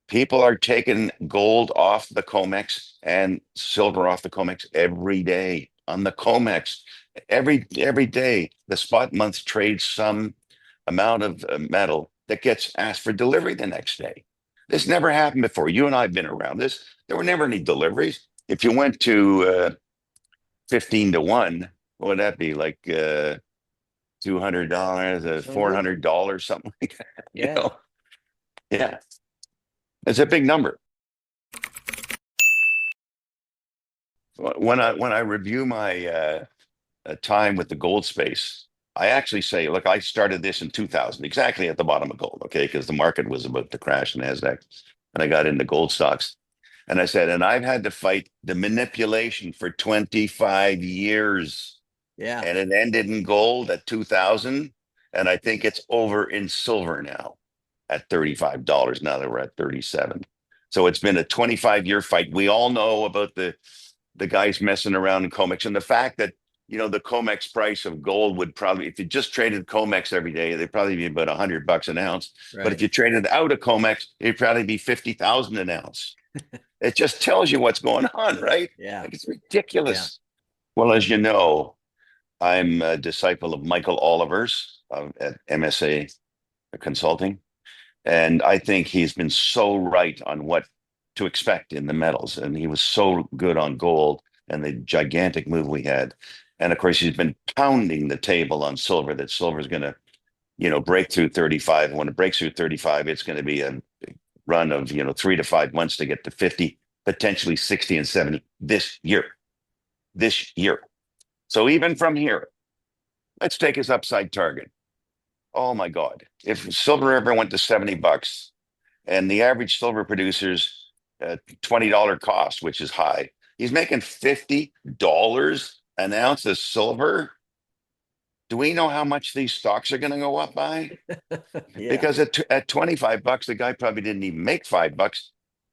People are taking gold off the COMEX and silver off the COMEX every day on the COMEX. Every day, the spot month trades some amount of metal that gets asked for delivery the next day. This never happened before. You and I have been around this. There were never any deliveries. If you went to 15 to 1, what would that be? Like $200, Uh-huh. $400, something like that. Yeah. Yeah, it's a big number. When I review my time with the gold space, I actually say, look, I started this in 2000, exactly at the bottom of gold, okay, because the market was about to crash in Nasdaq, and I got into gold stocks. And I said, and I've had to fight the manipulation for 25 years, Yeah. and it ended in gold at 2000, and I think it's over in silver now at $35. Now that we're at 37. So it's been a 25-year fight. We all know about the guys messing around in COMEX and the fact that the COMEX price of gold would probably, if you just traded COMEX every day, they'd probably be about $100 an ounce. But if Right. you traded out of COMEX, it'd probably be 50,000 an ounce. It just tells you what's going on, right? Yeah. Like it's Yeah. ridiculous. Well, as you know, I'm a disciple of Michael Oliver's at MSA Consulting, and I think he's been so right on what to expect in the metals. And he was so good on gold and the gigantic move we had. And of course, he's been pounding the table on silver that silver is going to, break through 35. When it breaks through 35, it's going to be a run of, 3 to 5 months to get to 50, potentially 60 and 70 this year. This year. So even from here, let's take his upside target. Oh my God. If silver ever went to $70 and the average silver producer's $20 cost, which is high, he's making $50 an ounce of silver. Do we know how much these stocks are going to go up by? Yeah. Because at $25, the guy probably didn't even make $5.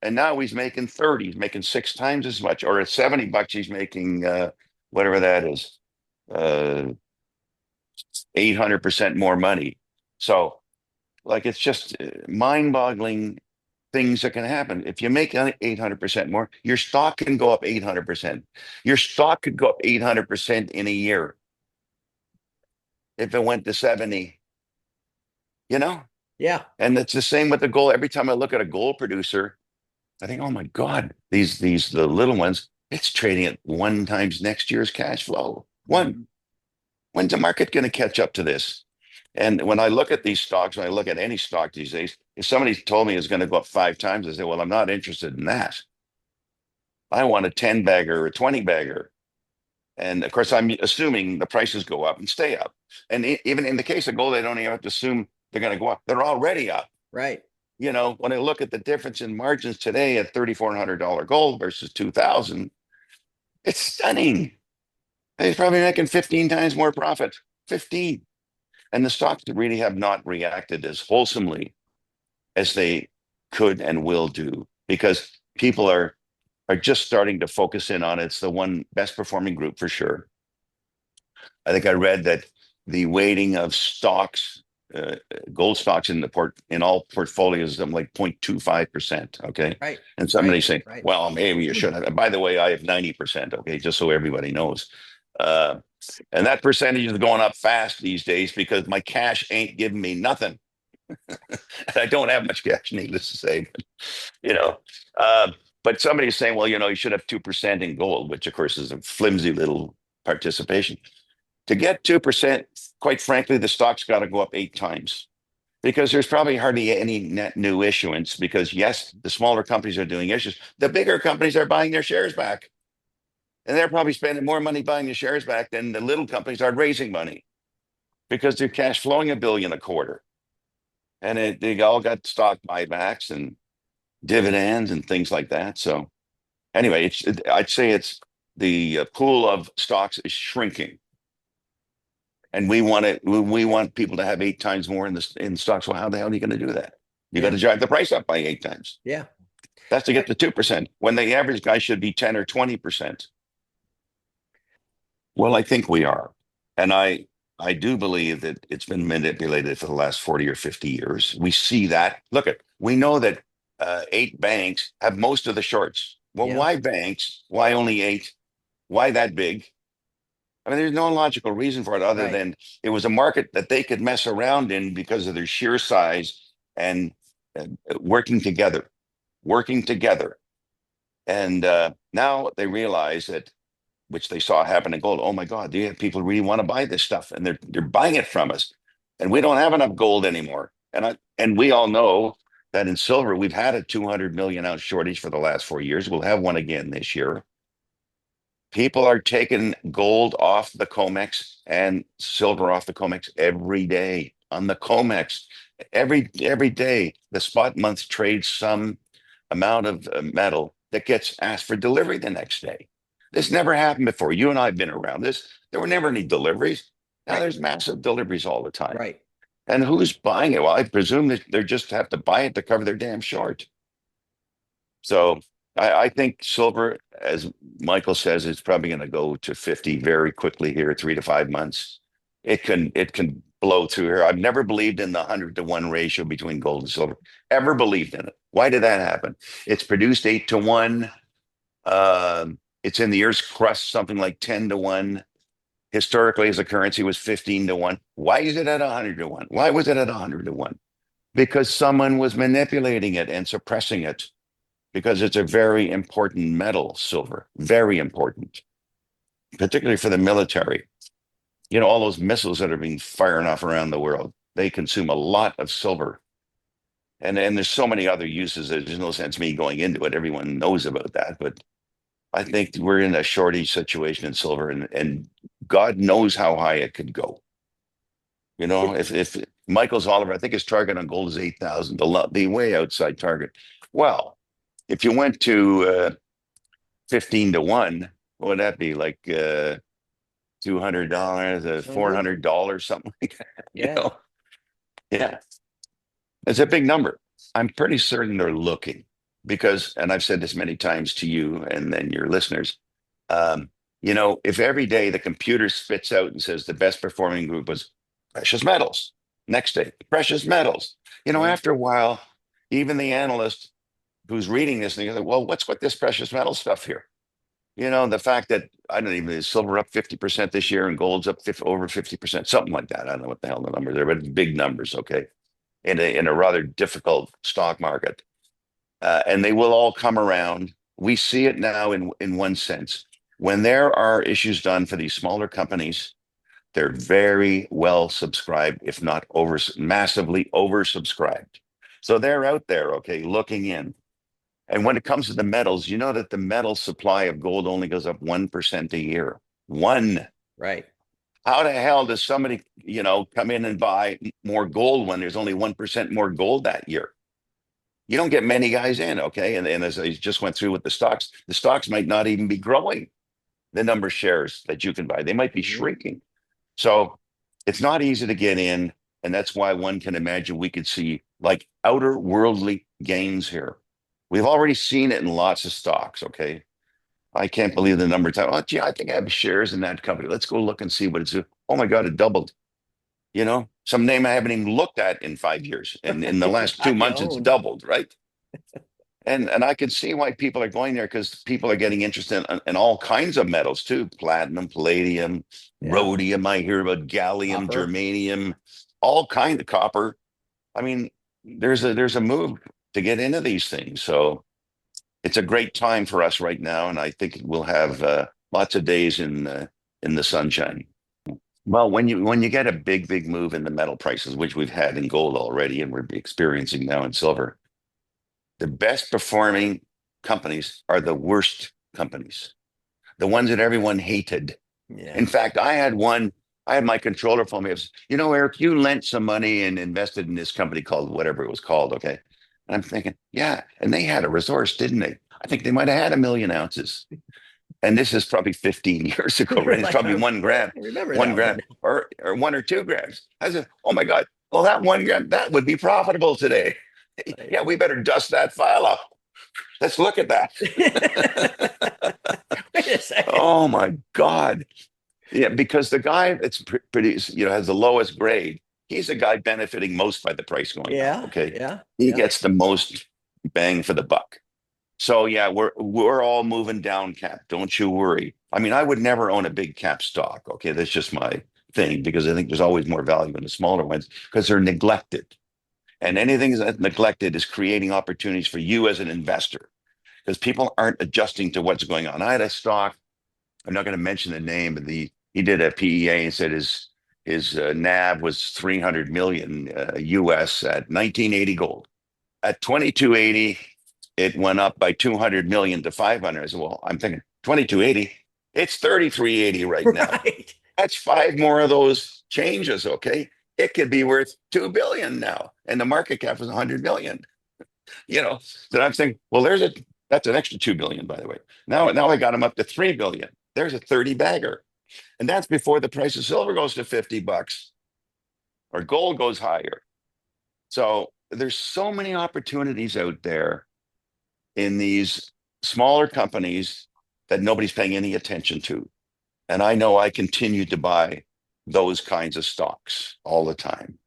And now he's making 30. He's making 6 times as much. Or at $70, he's making whatever that is, uh, 800% more money. So, like, it's just mind-boggling things that can happen. If you make 800% more, your stock can go up 800%. Your stock could go up 800% in a year if it went to 70, you know? Yeah. And it's the same with the gold. Every time I look at a gold producer, I think, oh my God, these the little ones, it's trading at 1 times next year's cash flow. One. Mhm. When's the market going to catch up to this? And when I look at these stocks, when I look at any stock these days, if somebody told me it's going to go up 5 times, I say, well, I'm not interested in that. I want a 10 bagger or a 20 bagger. And of course, I'm assuming the prices go up and stay up. And even in the case of gold, they don't even have to assume they're going to go up. They're already up. Right. When I look at the difference in margins today at $3,400 gold versus 2000, it's stunning. He's probably making 15 times more profit. 15. And the stocks really have not reacted as wholesomely as they could and will do because people are just starting to focus in on it. It's the one best performing group for sure. I think I read that the weighting of stocks, uh, gold stocks in all portfolios is something like 0.25%. Okay. Right. And Right. somebody saying, Right. well, maybe you should have. By the way, I have 90%. Okay. Just so everybody knows. Uh, and that percentage is going up fast these days because my cash ain't giving me nothing. I don't have much cash, needless to say. But, you know, uh, but somebody's saying, well, you should have 2% in gold, which of course is a flimsy little participation. To get 2%, quite frankly, the stock's got to go up 8 times because there's probably hardly any net new issuance. Because yes, the smaller companies are doing issues, the bigger companies are buying their shares back, and they're probably spending more money buying the shares back than the little companies are raising money because they're cash flowing $1 billion a quarter, and they all got stock buybacks and dividends and things like that. So anyway, I'd say it's the pool of stocks is shrinking, and we want people to have 8 times more in stocks. Well, how the hell are you going to do that? You got Yeah. to drive the price up by 8 times. Yeah. That's to Uh, get to 2% when the average guy should be 10 or 20%. Well, I think we are, and I do believe that it's been manipulated for the last 40 or 50 years. We see that. We know that 8 banks have most of the shorts. Well, Yeah. why banks? Why only 8? Why that big? I mean, there's no logical reason for it other Right. than it was a market that they could mess around in because of their sheer size and uh, working together. And now they realize that, which they saw happen in gold. Oh my God, people really want to buy this stuff, and they're buying it from us, and we don't have enough gold anymore. And we all know that in silver we've had a 200 million ounce shortage for the last 4 years. We'll have one again this year. People are taking gold off the COMEX and silver off the COMEX every day on the COMEX. Every day, the spot month trades some amount of metal that gets asked for delivery the next day. This never happened before. You and I have been around this. There were never any deliveries. Now Right. there's massive deliveries all the time. Right. And who's buying it? Well, I presume that they just have to buy it to cover their damn short. So I think silver, as Michael says, is probably going to go to 50 very quickly here, 3 to 5 months. It can blow through here. I've never believed in the 100 to 1 ratio between gold and silver. Ever believed in it? Why did that happen? It's produced 8 to 1. It's in the Earth's crust, something like 10 to 1. Historically, as a currency, was 15 to 1. Why is it at 100 to 1? Why was it at 100 to 1? Because someone was manipulating it and suppressing it because it's a very important metal, silver, very important, particularly for the military. You know, all those missiles that are being firing off around the world, they consume a lot of silver. And there's so many other uses. There's no sense me going into it. Everyone knows about that. But I think we're in a shortage situation in silver, and God knows how high it could go. You know, if Michael's Oliver, I think his target on gold is 8,000, the way outside target. Well, if you went to 15 to 1, what would that be like $200, Mm-hmm. $400, something like that, you Yeah. know? Yeah, it's a big number. I'm pretty certain they're looking because, and I've said this many times to you and then your listeners, um, if every day the computer spits out and says the best performing group was precious metals, next day, precious metals, Yeah. after a while, even the analyst who's reading this, and they go, well, what's with this precious metal stuff here? The fact that I don't even is silver up 50% this year and gold's up 50, over 50%, something like that. I don't know what the hell the numbers are, but big numbers, okay, in a rather difficult stock market. And they will all come around. We see it now in one sense. When there are issues done for these smaller companies, they're very well subscribed, if not massively oversubscribed. So they're out there, okay, looking in. And when it comes to the metals, you know that the metal supply of gold only goes up 1% a year. One. Right. How the hell does somebody, come in and buy more gold when there's only 1% more gold that year? You don't get many guys in, okay? And as I just went through with the stocks might not even be growing the number of shares that you can buy. They might be Mm-hmm. shrinking. So it's not easy to get in. And that's why one can imagine we could see like outer worldly gains here. We've already seen it in lots of stocks, okay? I can't believe the number of times. Oh, gee, I think I have shares in that company. Let's go look and see what it's doing. Oh my God, it doubled. Some name I haven't even looked at in 5 years. And in the last two Not you months, it's own. doubled, right? And I can see why people are going there because people are getting interested in all kinds of metals too. Platinum, palladium, Yeah. rhodium. I hear about gallium, Copper. germanium, all kinds of copper. I mean, there's a move to get into these things. So it's a great time for us right now, and I think we'll have lots of days in the sunshine. Well, when you get a big move in the metal prices, which we've had in gold already, and we're experiencing now in silver, the best performing companies are the worst companies, the ones that everyone hated. Yeah. In fact, I had my controller phone me. It was, Eric, you lent some money and invested in this company called whatever it was called. Okay. And I'm thinking, yeah. And they had a resource, didn't they? I think they might have had 1 million ounces. And this is probably 15 years ago, You're right? It's like, probably I 1 gram, remember one that gram, one. or 1 or 2 grams. I said, oh my God, well, that 1 gram, that would be profitable today. Right. Yeah, we better dust that file up. Let's look at that. Wait a second. Oh my God. Yeah, because the guy that's pretty, has the lowest grade, he's the guy benefiting most by the price going up. Yeah. Okay. Yeah. He Yeah. gets the most. bang for the buck. So yeah, we're all moving down cap. Don't you worry. I mean, I would never own a big cap stock. Okay, that's just my thing because I think there's always more value in the smaller ones because they're neglected. And anything that's neglected is creating opportunities for you as an investor because people aren't adjusting to what's going on. I had a stock. I'm not going to mention the name, but he did a PEA and said his NAV was 300 million US at 1980 gold. At 2280, it went up by 200 million to 500. I said, well, I'm thinking 2280, it's 3380 right now. Right. That's five more of those changes. Okay. It could be worth 2 billion now. And the market cap is 100 million. So I'm saying, well, that's an extra 2 billion, by the way. Now I got them up to 3 billion. There's a 30 bagger. And that's before the price of silver goes to $50 or gold goes higher. So there's so many opportunities out there in these smaller companies that nobody's paying any attention to. And I know I continue to buy those kinds of stocks all the time.